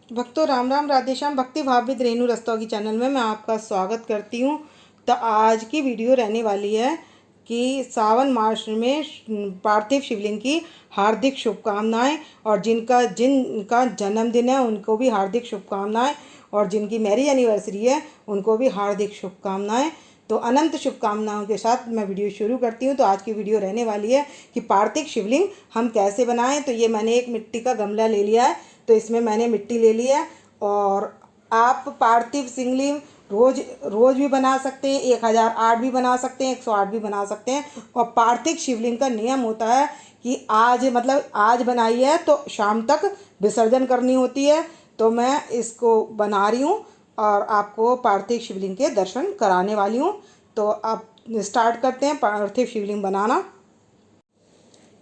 भक्तों राम राम राधे श्याम। भक्ति भाव विद रेणु रस्तोगी चैनल में मैं आपका स्वागत करती हूँ। तो आज की वीडियो रहने वाली है कि सावन मास में पार्थिव शिवलिंग की हार्दिक शुभकामनाएं, और जिनका जन्मदिन है उनको भी हार्दिक शुभकामनाएं, और जिनकी मैरिज एनिवर्सरी है उनको भी हार्दिक शुभकामनाएं। तो अनंत शुभकामनाओं के साथ मैं वीडियो शुरू करती हूँ। तो आज की वीडियो रहने वाली है कि पार्थिव शिवलिंग हम कैसे बनाएं। तो ये मैंने एक मिट्टी का गमला ले लिया है, तो इसमें मैंने मिट्टी ले ली है। और आप पार्थिव शिवलिंग रोज रोज भी बना सकते हैं, 1008 भी बना सकते हैं, 108 भी बना सकते हैं। और पार्थिव शिवलिंग का नियम होता है कि आज बनाई है तो शाम तक विसर्जन करनी होती है। तो मैं इसको बना रही हूँ और आपको पार्थिव शिवलिंग के दर्शन कराने वाली हूँ। तो आप स्टार्ट करते हैं पार्थिव शिवलिंग बनाना।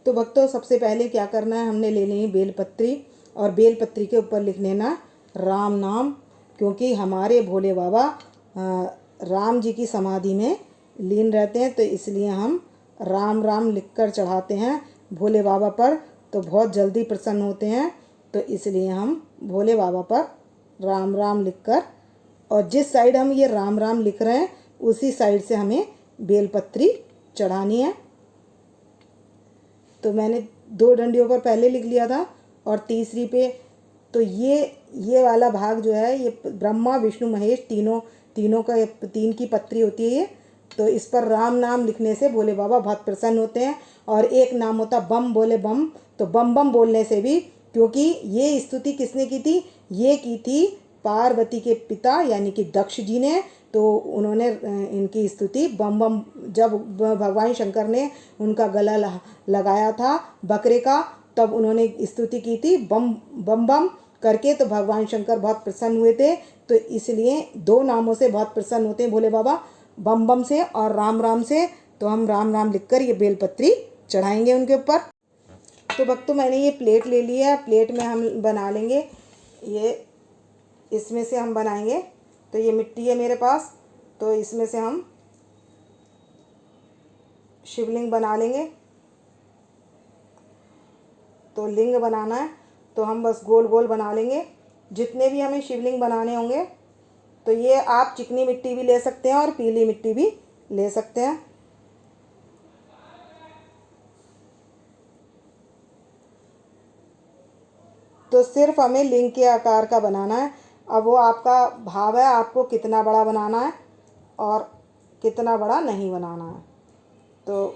तो भक्तों सबसे पहले क्या करना है, हमने ले ली बेलपत्री, और बेलपत्री के ऊपर लिख लेना राम नाम, क्योंकि हमारे भोले बाबा राम जी की समाधि में लीन रहते हैं। तो इसलिए हम राम राम लिखकर चढ़ाते हैं भोले बाबा पर, तो बहुत जल्दी प्रसन्न होते हैं। तो इसलिए हम भोले बाबा पर राम राम लिखकर, और जिस साइड हम ये राम राम लिख रहे हैं उसी साइड से हमें बेलपत्री चढ़ानी है। तो मैंने 2 डंडियों पर पहले लिख लिया था, और तीसरी पे तो ये वाला भाग जो है ये ब्रह्मा विष्णु महेश तीनों का 3 की पत्री होती है ये। तो इस पर राम नाम लिखने से भोले बाबा बहुत प्रसन्न होते हैं। और एक नाम होता बम बोले बम, तो बम बम बोलने से भी, क्योंकि ये स्तुति किसने की थी, ये की थी पार्वती के पिता यानी कि दक्ष जी ने। तो उन्होंने इनकी स्तुति बम बम, जब भगवान शंकर ने उनका गला लगाया था बकरे का, तब उन्होंने स्तुति की थी बम बम बम करके। तो भगवान शंकर बहुत प्रसन्न हुए थे। तो इसलिए 2 नामों से बहुत प्रसन्न होते हैं भोले बाबा, बम बम से और राम राम से। तो हम राम राम लिखकर ये बेलपत्री चढ़ाएंगे उनके ऊपर। तो भक्तों मैंने ये प्लेट ले ली है, प्लेट में हम बना लेंगे ये, इसमें से हम बनाएंगे। तो ये मिट्टी है मेरे पास, तो इसमें से हम शिवलिंग बना लेंगे। तो लिंग बनाना है तो हम बस गोल गोल बना लेंगे जितने भी हमें शिवलिंग बनाने होंगे। तो ये आप चिकनी मिट्टी भी ले सकते हैं और पीली मिट्टी भी ले सकते हैं। तो सिर्फ हमें लिंग के आकार का बनाना है। अब वो आपका भाव है, आपको कितना बड़ा बनाना है और कितना बड़ा नहीं बनाना है। तो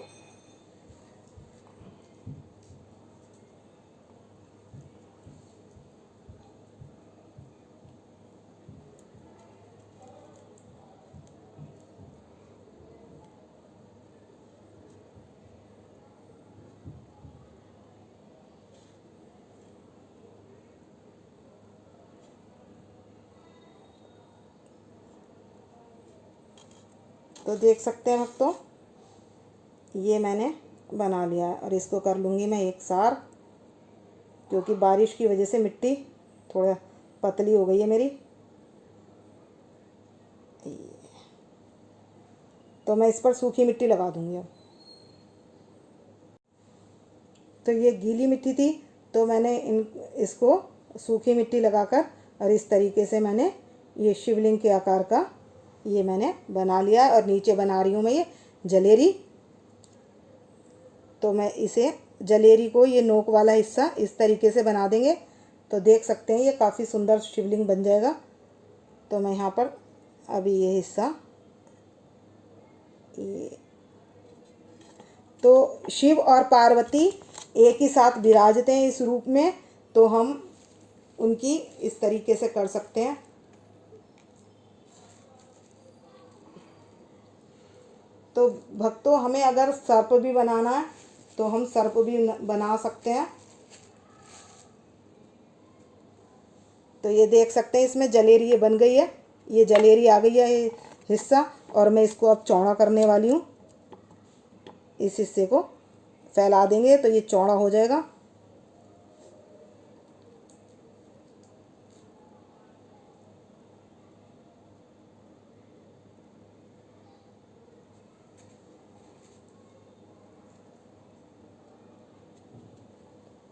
देख सकते हैं भक्तों, ये मैंने बना लिया है। और इसको कर लूँगी मैं एक सार, क्योंकि बारिश की वजह से मिट्टी थोड़ा पतली हो गई है मेरी। तो मैं इस पर सूखी मिट्टी लगा दूँगी अब। तो ये गीली मिट्टी थी, तो मैंने इसको सूखी मिट्टी लगाकर और इस तरीके से मैंने ये शिवलिंग के आकार का ये मैंने बना लिया है। और नीचे बना रही हूँ मैं ये जलेरी। तो मैं इसे जलेरी को, ये नोक वाला हिस्सा इस तरीके से बना देंगे। तो देख सकते हैं ये काफ़ी सुंदर शिवलिंग बन जाएगा। तो मैं यहाँ पर अभी ये हिस्सा, ये तो शिव और पार्वती एक ही साथ विराजते हैं इस रूप में। तो हम उनकी इस तरीके से कर सकते हैं। तो भक्तों हमें अगर सर्प भी बनाना है तो हम सर्प भी बना सकते हैं। तो ये देख सकते हैं इसमें जलेरी ये बन गई है, ये जलेरी आ गई है ये हिस्सा। और मैं इसको अब चौड़ा करने वाली हूँ। इस हिस्से को फैला देंगे तो ये चौड़ा हो जाएगा।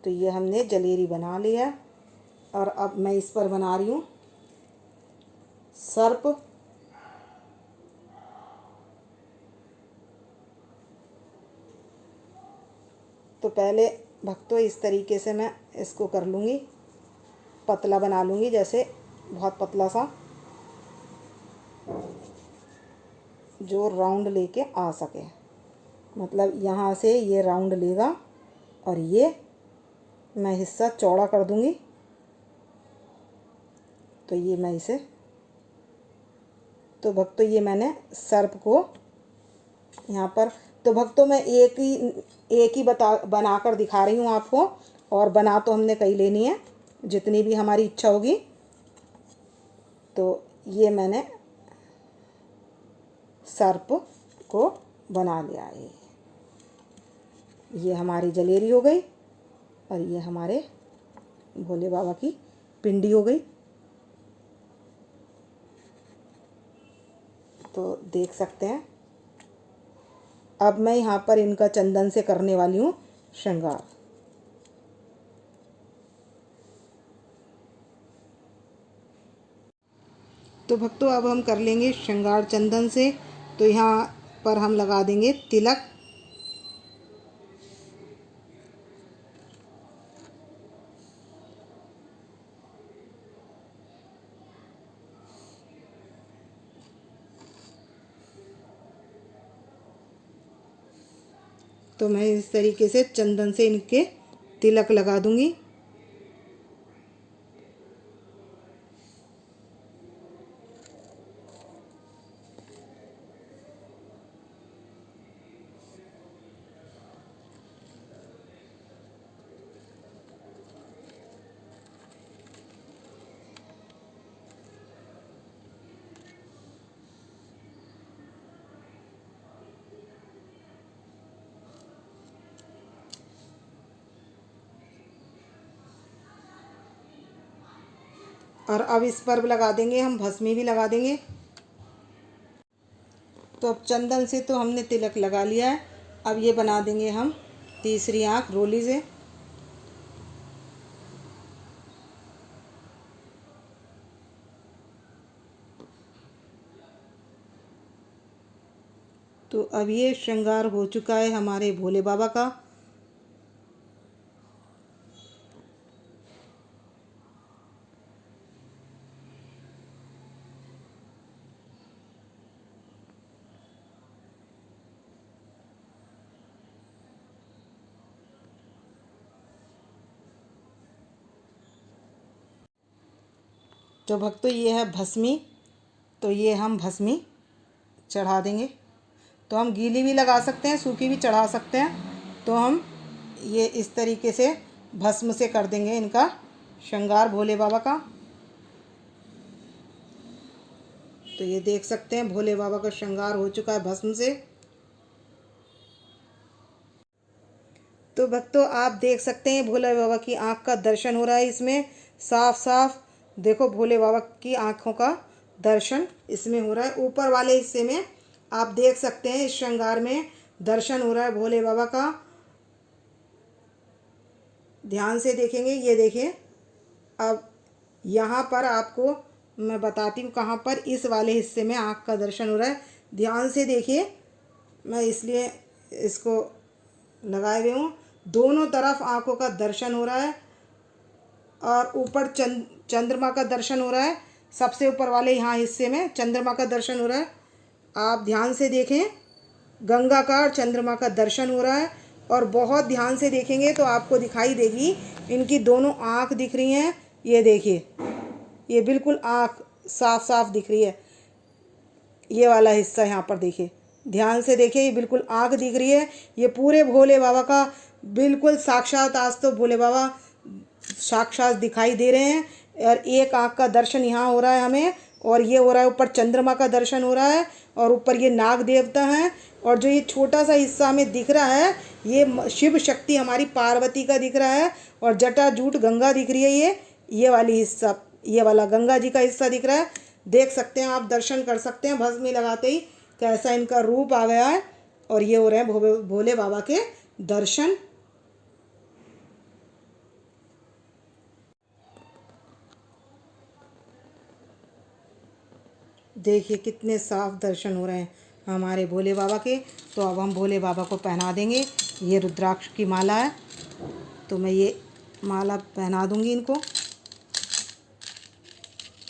तो ये हमने जलेरी बना लिया। और अब मैं इस पर बना रही हूँ सर्प। तो पहले भक्तों इस तरीके से मैं इसको कर लूँगी, पतला बना लूँगी, जैसे बहुत पतला सा, जो राउंड लेके आ सके। मतलब यहाँ से ये राउंड लेगा और ये मैं हिस्सा चौड़ा कर दूँगी। तो ये मैं इसे, तो भक्तों ये मैंने सर्प को यहाँ पर, तो भक्तों मैं एक ही बनाकर दिखा रही हूँ आपको, और बना तो हमने कई लेनी है, जितनी भी हमारी इच्छा होगी। तो ये मैंने सर्प को बना लिया है। ये हमारी जलेरी हो गई और ये हमारे भोले बाबा की पिंडी हो गई। तो देख सकते हैं। अब मैं यहाँ पर इनका चंदन से करने वाली हूँ श्रृंगार। तो भक्तों अब हम कर लेंगे श्रृंगार चंदन से। तो यहाँ पर हम लगा देंगे तिलक। तो मैं इस तरीके से चंदन से इनके तिलक लगा दूंगी। और अब इस पर लगा देंगे हम भस्मी भी लगा देंगे। तो अब चंदन से तो हमने तिलक लगा लिया है। अब ये बना देंगे हम तीसरी आँख रोली से। तो अब ये श्रृंगार हो चुका है हमारे भोले बाबा का। तो भक्तों ये है भस्मी। तो ये हम भस्मी चढ़ा देंगे। तो हम गीली भी लगा सकते हैं, सूखी भी चढ़ा सकते हैं। तो हम ये इस तरीके से भस्म से कर देंगे इनका श्रृंगार भोले बाबा का। तो ये देख सकते हैं भोले बाबा का श्रृंगार हो चुका है भस्म से। तो भक्तों आप देख सकते हैं भोले बाबा की आँख का दर्शन हो रहा है इसमें, साफ साफ देखो भोले बाबा की आँखों का दर्शन इसमें हो रहा है। ऊपर वाले हिस्से में आप देख सकते हैं इस श्रृंगार में दर्शन हो रहा है भोले बाबा का। ध्यान से देखेंगे, ये देखिए। अब यहाँ पर आपको मैं बताती हूँ कहाँ पर, इस वाले हिस्से में आँख का दर्शन हो रहा है। ध्यान से देखिए, मैं इसलिए इसको लगाए हुए हूँ। दोनों तरफ आँखों का दर्शन हो रहा है और ऊपर चंद्रमा का दर्शन हो रहा है। सबसे ऊपर वाले यहाँ हिस्से में चंद्रमा का दर्शन हो रहा है। आप ध्यान से देखें, गंगा का और चंद्रमा का दर्शन हो रहा है। और बहुत ध्यान से देखेंगे तो आपको दिखाई देगी इनकी दोनों आँख दिख रही हैं। ये देखिए, ये बिल्कुल आँख साफ साफ दिख रही है। ये वाला हिस्सा यहाँ पर देखिए, ध्यान से देखिए, ये बिल्कुल आँख दिख रही है। ये पूरे भोले बाबा का बिल्कुल साक्षात, आज तो भोले बाबा साक्षात दिखाई दे रहे हैं। और एक आँख का दर्शन यहाँ हो रहा है हमें, और ये हो रहा है ऊपर चंद्रमा का दर्शन हो रहा है, और ऊपर ये नाग देवता हैं। और जो ये छोटा सा हिस्सा हमें दिख रहा है, ये शिव शक्ति हमारी पार्वती का दिख रहा है। और जटा जूट गंगा दिख रही है। ये वाली हिस्सा, ये वाला गंगा जी का हिस्सा दिख रहा है। देख सकते हैं आप, दर्शन कर सकते हैं भस्मी लगाते ही कैसा इनका रूप आ गया है। और ये हो रहे हैं भोले बाबा के दर्शन। देखिए कितने साफ दर्शन हो रहे हैं हमारे भोले बाबा के। तो अब हम भोले बाबा को पहना देंगे। ये रुद्राक्ष की माला है, तो मैं ये माला पहना दूंगी इनको।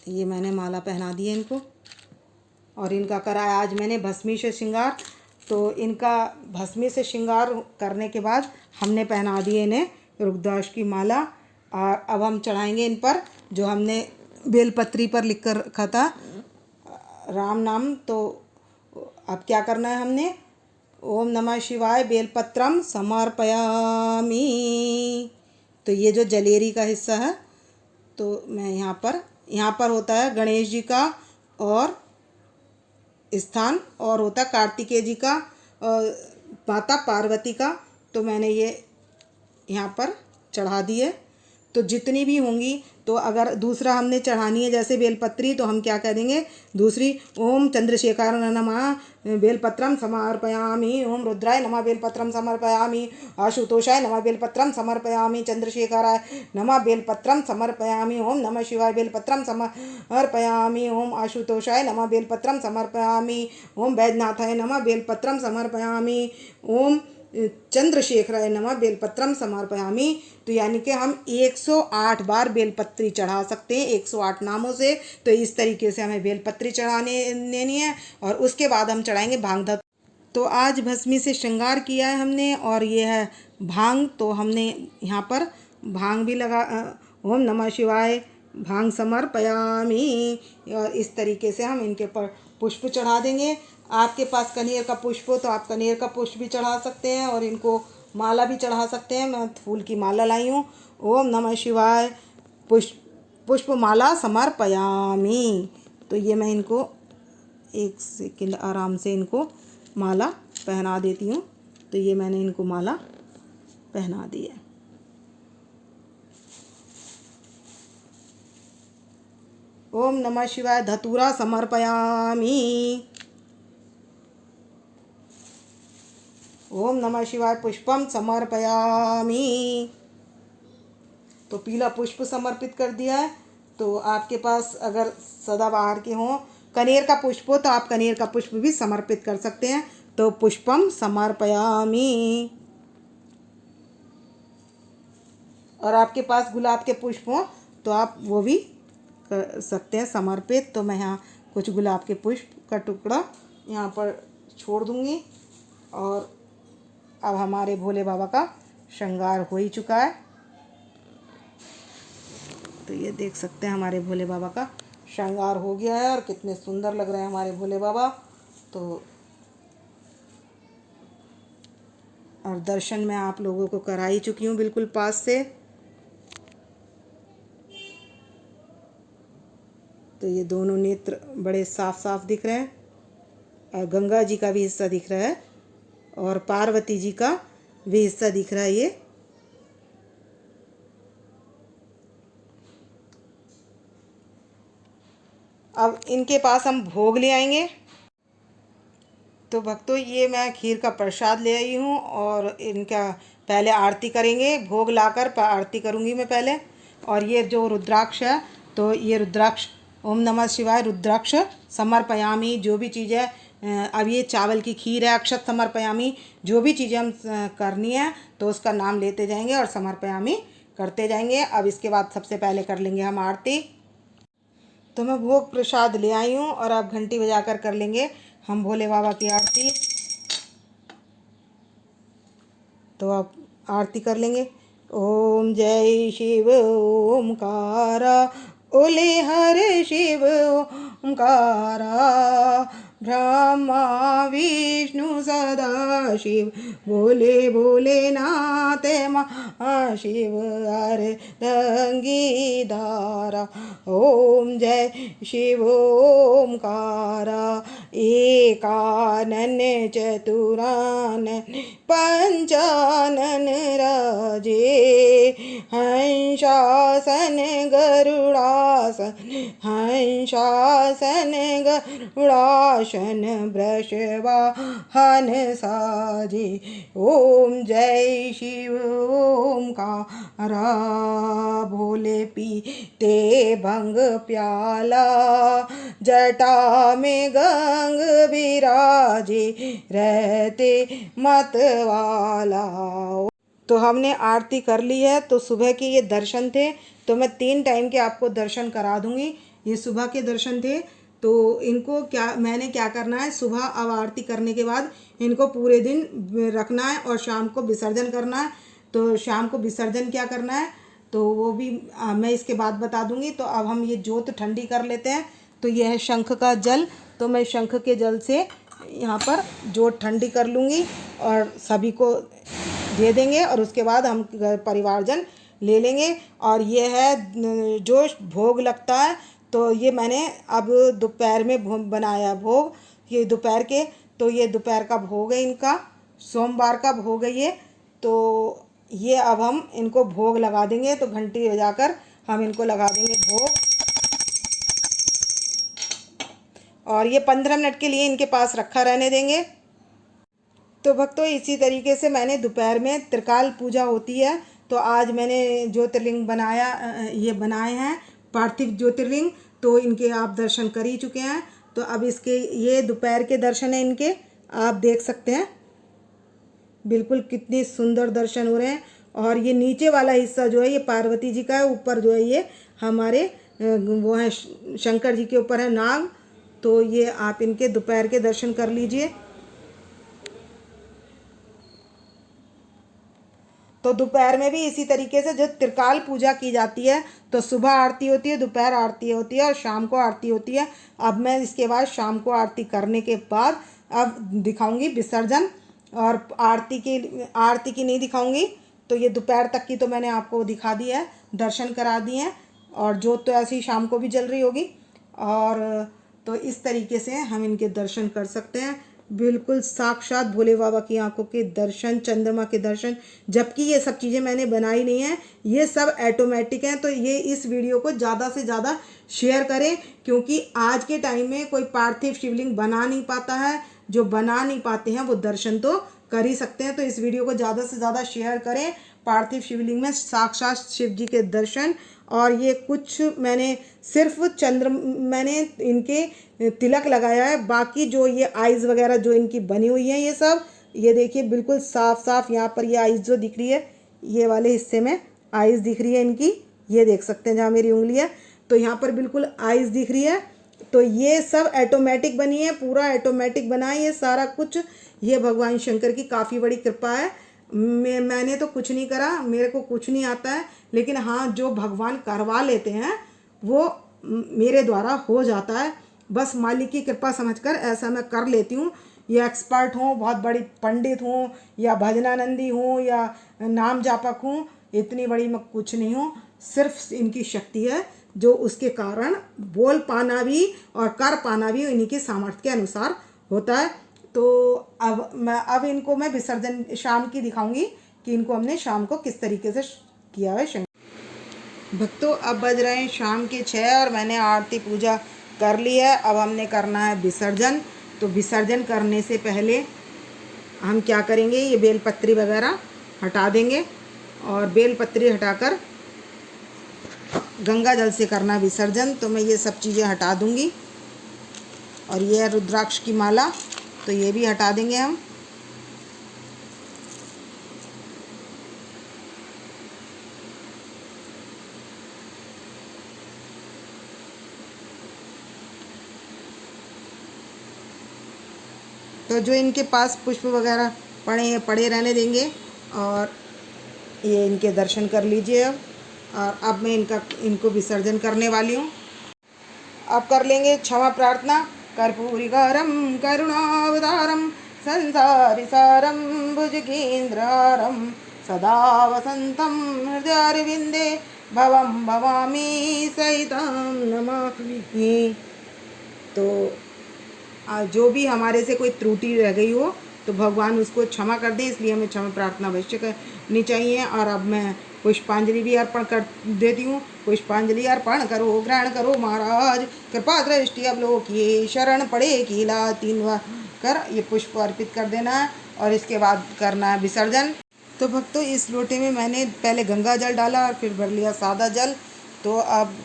ये मैंने माला पहना दी है इनको, और इनका कराया आज मैंने भस्मी से श्रृंगार। तो इनका भस्मी से श्रृंगार करने के बाद हमने पहना दिए इन्हें रुद्राक्ष की माला। और अब हम चढ़ाएंगे इन पर जो हमने बेलपत्री पर लिख कर रखा था राम नाम। तो अब क्या करना है हमने, ओम नमः शिवाय बेलपत्रम समर्पयामि। तो ये जो जलेरी का हिस्सा है, तो मैं यहाँ पर होता है गणेश जी का और स्थान, और होता है कार्तिकेय जी का और माता पार्वती का। तो मैंने ये यहाँ पर चढ़ा दी है। तो जितनी भी होंगी, तो अगर दूसरा हमने चढ़ानी है जैसे बेलपत्री, तो हम क्या करेंगे, दूसरी ओम चंद्रशेखर नमः बेलपत्रम समर्पयामि, ओम रुद्राय नमः बेलपत्रम समर्पयामि, आशुतोषाय नमः बेलपत्रम समर्पयामि, चंद्रशेखराय नमः बेलपत्रम समर्पयामि, ओम नमः शिवाय बेलपत्रम समर्पयामि, ओम आशुतोषाय नमः बेलपत्रम समर्पयामि, ओम वैद्यनाथाय नमः बेलपत्रम समर्पयामि, ओम चंद्रशेखराय नमः बेलपत्रम समर्पयामि। तो यानी कि हम 108 बार बेलपत्री चढ़ा सकते हैं 108 नामों से। तो इस तरीके से हमें बेलपत्री चढ़ाने लेनी है, और उसके बाद हम चढ़ाएंगे भांग धतूरा। तो आज भस्मी से श्रृंगार किया है हमने, और ये है भांग। तो हमने यहाँ पर भांग भी लगा, ओम नमः शिवाय भांग समर्पयामि। और इस तरीके से हम इनके पर पुष्प चढ़ा देंगे। आपके पास कनेर का पुष्प हो तो आप कनेर का पुष्प भी चढ़ा सकते हैं, और इनको माला भी चढ़ा सकते हैं। मैं फूल की माला लाई हूँ। ओम नमः शिवाय पुष्प माला समर्पयामि। तो ये मैं इनको एक सेकंड आराम से इनको माला पहना देती हूँ। तो ये मैंने इनको माला पहना दी है। ओम नमः शिवाय धतूरा समर्पयामि। ओम नमः शिवाय पुष्पम समर्पयामि। तो पीला पुष्प समर्पित कर दिया है। तो आपके पास अगर सदाबहार के हों कनेर का पुष्प हो तो आप कनेर का पुष्प भी समर्पित कर सकते हैं। तो पुष्पम समर्पयामि। और आपके पास गुलाब के पुष्प हो तो आप वो भी कर सकते हैं समर्पित। तो मैं यहाँ कुछ गुलाब के पुष्प का टुकड़ा यहाँ पर छोड़ दूँगी। और अब हमारे भोले बाबा का श्रृंगार हो ही चुका है। तो ये देख सकते हैं हमारे भोले बाबा का श्रृंगार हो गया है, और कितने सुंदर लग रहे हैं हमारे भोले बाबा। तो और दर्शन मैं आप लोगों को करा ही चुकी हूँ बिल्कुल पास से। तो ये दोनों नेत्र बड़े साफ साफ दिख रहे हैं, और गंगा जी का भी हिस्सा दिख रहा है, और पार्वती जी का भी हिस्सा दिख रहा है ये। अब इनके पास हम भोग ले आएंगे। तो भक्तों ये मैं खीर का प्रसाद ले आई हूँ, और इनका पहले आरती करेंगे। भोग लाकर आरती करूँगी मैं पहले। और ये जो रुद्राक्ष है, तो ये रुद्राक्ष ओम नमः शिवाय रुद्राक्ष समर्पयामि। जो भी चीज़ है, अब ये चावल की खीर है, अक्षत समर्पयामि। जो भी चीज़ें हम करनी है तो उसका नाम लेते जाएंगे और समर्पयामि करते जाएंगे। अब इसके बाद सबसे पहले कर लेंगे हम आरती। तो मैं भोग प्रसाद ले आई हूँ, और अब घंटी बजाकर कर लेंगे हम भोले बाबा की आरती। तो अब आरती कर लेंगे। ओम जय शिव ओमकारा, ओले हरे शिव ओमकारा, ब्रह्मा विष्णु सदा शिव, बोले भोलेनाथ महाशिव अर्धंगी धारा। ओम जय शिव ओमकारा, एकानन चतुरानन पंचानन राजे हंसासन गरुड़ासन हंसासन गरुड़ासन वृषवाहन साजे। ओम जय शिव ओमकारा भोले पीते भंग प्याला जटा में गंग विराजे रहते मतवाला। तो हमने आरती कर ली है। तो सुबह के ये दर्शन थे, तो मैं 3 टाइम के आपको दर्शन करा दूंगी। ये सुबह के दर्शन थे। तो इनको मैंने क्या करना है, सुबह अब आरती करने के बाद इनको पूरे दिन रखना है और शाम को विसर्जन करना है। तो शाम को विसर्जन क्या करना है तो वो भी मैं इसके बाद बता दूंगी। तो अब हम ये जोत ठंडी कर लेते हैं। तो यह है शंख का जल, तो मैं शंख के जल से यहाँ पर जोत ठंडी कर लूँगी और सभी को दे देंगे और उसके बाद हम परिवारजन ले लेंगे। और ये है जो भोग लगता है, तो ये मैंने अब दोपहर में बनाया भोग, ये दोपहर के, तो ये दोपहर का भोग है इनका, सोमवार का भोग है ये। तो ये अब हम इनको भोग लगा देंगे। तो घंटी बजाकर हम इनको लगा देंगे भोग और ये 15 मिनट के लिए इनके पास रखा रहने देंगे। तो भक्तों, इसी तरीके से मैंने दोपहर में त्रिकाल पूजा होती है। तो आज मैंने ज्योतिर्लिंग ये बनाए हैं पार्थिव ज्योतिर्लिंग, तो इनके आप दर्शन कर ही चुके हैं। तो अब इसके ये दोपहर के दर्शन हैं इनके, आप देख सकते हैं बिल्कुल कितने सुंदर दर्शन हो रहे हैं। और ये नीचे वाला हिस्सा जो है ये पार्वती जी का है, ऊपर जो है ये हमारे वो है शंकर जी के ऊपर है नाग। तो ये आप इनके दोपहर के दर्शन कर लीजिए। तो दोपहर में भी इसी तरीके से जो त्रिकाल पूजा की जाती है, तो सुबह आरती होती है, दोपहर आरती होती है और शाम को आरती होती है। अब मैं इसके बाद शाम को आरती करने के बाद अब दिखाऊंगी विसर्जन, और आरती की नहीं दिखाऊंगी। तो ये दोपहर तक की तो मैंने आपको दिखा दी है, दर्शन करा दिए हैं, और जोत तो ऐसी शाम को भी जल रही होगी। और तो इस तरीके से हम इनके दर्शन कर सकते हैं, बिल्कुल साक्षात भोले बाबा की आंखों के दर्शन, चंद्रमा के दर्शन। जबकि ये सब चीज़ें मैंने बनाई नहीं हैं, ये सब ऑटोमेटिक हैं। तो ये इस वीडियो को ज़्यादा से ज़्यादा शेयर करें, क्योंकि आज के टाइम में कोई पार्थिव शिवलिंग बना नहीं पाता है। जो बना नहीं पाते हैं वो दर्शन तो कर ही सकते हैं। तो इस वीडियो को ज़्यादा से ज़्यादा शेयर करें। पार्थिव शिवलिंग में साक्षात शिव जी के दर्शन। और ये कुछ मैंने सिर्फ मैंने इनके तिलक लगाया है, बाकी जो ये आइज़ वगैरह जो इनकी बनी हुई है, ये सब ये देखिए बिल्कुल साफ साफ यहाँ पर ये आइज़ जो दिख रही है, ये वाले हिस्से में आइज़ दिख रही है इनकी, ये देख सकते हैं जहाँ मेरी उंगली है, तो यहाँ पर बिल्कुल आइज़ दिख रही है। तो ये सब ऑटोमेटिक बनी है, पूरा ऑटोमेटिक बना है ये सारा कुछ। ये भगवान शंकर की काफ़ी बड़ी कृपा है। मैंने तो कुछ नहीं करा, मेरे को कुछ नहीं आता है, लेकिन हाँ जो भगवान करवा लेते हैं वो मेरे द्वारा हो जाता है। बस मालिक की कृपा समझकर ऐसा मैं कर लेती हूँ। या एक्सपर्ट हूँ, बहुत बड़ी पंडित हूँ, या भजनानंदी हूँ, या नाम जापक हूँ, इतनी बड़ी मैं कुछ नहीं हूँ। सिर्फ इनकी शक्ति है, जो उसके कारण बोल पाना भी और कर पाना भी इन्हीं के सामर्थ्य के अनुसार होता है। तो अब इनको मैं विसर्जन शाम की दिखाऊंगी कि इनको हमने शाम को किस तरीके से किया है। भक्तों, अब बज रहे हैं शाम के 6 और मैंने आरती पूजा कर ली है। अब हमने करना है विसर्जन। तो विसर्जन करने से पहले हम क्या करेंगे, ये बेलपत्री वगैरह हटा देंगे, और बेलपत्री हटाकर गंगा जल से करना विसर्जन। तो मैं ये सब चीज़ें हटा दूंगी। और ये है रुद्राक्ष की माला, तो ये भी हटा देंगे हम। तो जो इनके पास पुष्प वगैरह पड़े हैं पड़े रहने देंगे, और ये इनके दर्शन कर लीजिए अब। और अब मैं इनको विसर्जन करने वाली हूँ। अब कर लेंगे क्षमा प्रार्थना। कर्पूरिकारं करुणावतारं संसारि सारं भुजगेन्द्रहारं सदा वसन्तं हृदयारविन्दे भवं भवामि सहितं नमामि। तो जो भी हमारे से कोई त्रुटि रह गई हो तो भगवान उसको क्षमा कर दे, इसलिए हमें क्षमा प्रार्थना अवश्य करनी चाहिए। और अब मैं पुष्पांजलि भी अर्पण कर देती हूँ। पुष्पांजलि अर्पण करो, ग्रहण करो महाराज, कृपा दृष्टि अवलोकिए, शरण पड़े कीला, 3 बार कर ये पुष्प अर्पित कर देना है और इसके बाद करना है विसर्जन। तो भक्तों, इस लोटे में मैंने पहले गंगा जल डाला और फिर भर लिया सादा जल। तो अब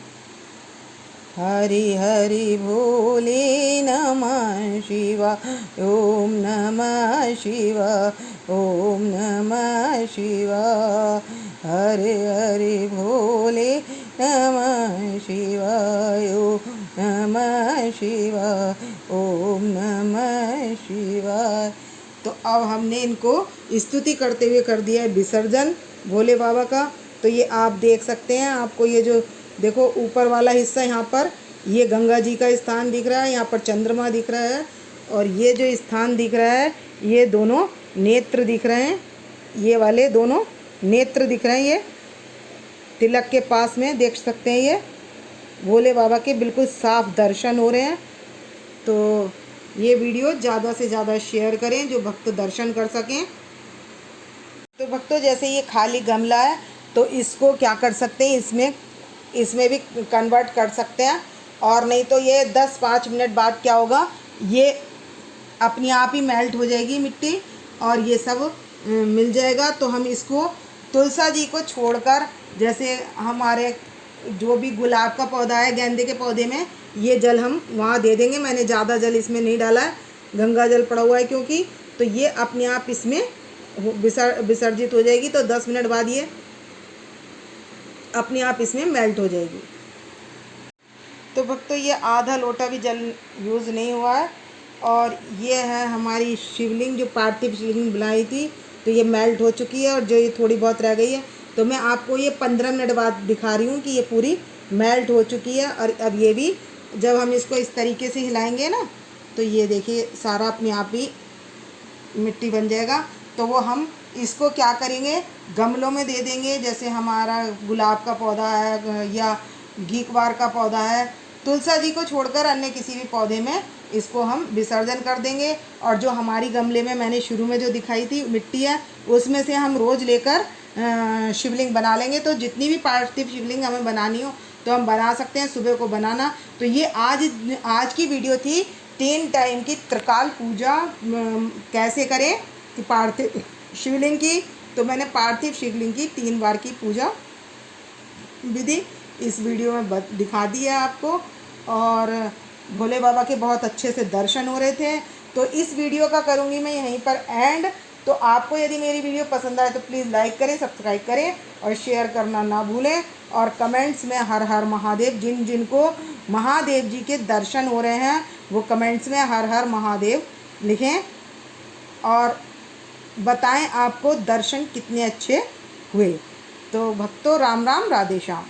हरि हरि भोले नमः शिवाय, ओम नमः शिवाय, ओम नमः शिवाय, हरि हरि भोले नमः शिवाय, ओम नमः शिवाय, ओम नमः शिवाय। तो अब हमने इनको स्तुति करते हुए कर दिया है विसर्जन भोले बाबा का। तो ये आप देख सकते हैं, आपको ये जो देखो ऊपर वाला हिस्सा, यहाँ पर ये गंगा जी का स्थान दिख रहा है, यहाँ पर चंद्रमा दिख रहा है, और ये जो स्थान दिख रहा है ये दोनों नेत्र दिख रहे हैं, ये वाले दोनों नेत्र दिख रहे हैं। ये तिलक के पास में देख सकते हैं, ये भोले बाबा के बिल्कुल साफ दर्शन हो रहे हैं। तो ये वीडियो ज़्यादा से ज़्यादा शेयर करें जो भक्त दर्शन कर सकें। तो भक्तों, जैसे ये खाली गमला है तो इसको क्या कर सकते हैं, इसमें भी कन्वर्ट कर सकते हैं। और नहीं तो ये 10-5 मिनट बाद क्या होगा, ये अपने आप ही मेल्ट हो जाएगी मिट्टी और ये सब मिल जाएगा। तो हम इसको तुलसा जी को छोड़कर, जैसे हमारे जो भी गुलाब का पौधा है, गेंदे के पौधे में, ये जल हम वहाँ दे देंगे। मैंने ज़्यादा जल इसमें नहीं डाला है, गंगा जल पड़ा हुआ है क्योंकि, तो ये अपने आप इसमें विसर्जित हो जाएगी। तो 10 मिनट बाद ये अपने आप इसमें मेल्ट हो जाएगी। तो भक्तों, ये आधा लोटा भी जल यूज़ नहीं हुआ है। और ये है हमारी शिवलिंग, जो पार्थिव शिवलिंग बनाई थी, तो ये मेल्ट हो चुकी है। और जो ये थोड़ी बहुत रह गई है, तो मैं आपको ये 15 मिनट बाद दिखा रही हूँ कि ये पूरी मेल्ट हो चुकी है। और अब ये भी, जब हम इसको इस तरीके से हिलाएंगे ना, तो ये देखिए सारा अपने आप ही मिट्टी बन जाएगा। तो वो हम इसको क्या करेंगे, गमलों में दे देंगे। जैसे हमारा गुलाब का पौधा है या घीकवार का पौधा है, तुलसा जी को छोड़कर अन्य किसी भी पौधे में इसको हम विसर्जन कर देंगे। और जो हमारी गमले में मैंने शुरू में जो दिखाई थी मिट्टी है, उसमें से हम रोज़ लेकर शिवलिंग बना लेंगे। तो जितनी भी पार्थिव शिवलिंग हमें बनानी हो तो हम बना सकते हैं, सुबह को बनाना। तो ये आज की वीडियो थी 3 टाइम की त्रिकाल पूजा कैसे करें कि पार्थिव शिवलिंग की। तो मैंने पार्थिव शिवलिंग की 3 बार की पूजा विधि इस वीडियो में दिखा दी है आपको। और भोले बाबा के बहुत अच्छे से दर्शन हो रहे थे। तो इस वीडियो का करूँगी मैं यहीं पर एंड। तो आपको यदि मेरी वीडियो पसंद आए तो प्लीज़ लाइक करें, सब्सक्राइब करें और शेयर करना ना भूलें। और कमेंट्स में हर हर महादेव, जिनको महादेव जी के दर्शन हो रहे हैं वो कमेंट्स में हर हर महादेव लिखें और बताएं आपको दर्शन कितने अच्छे हुए। तो भक्तों, राम राम, राधे श्याम।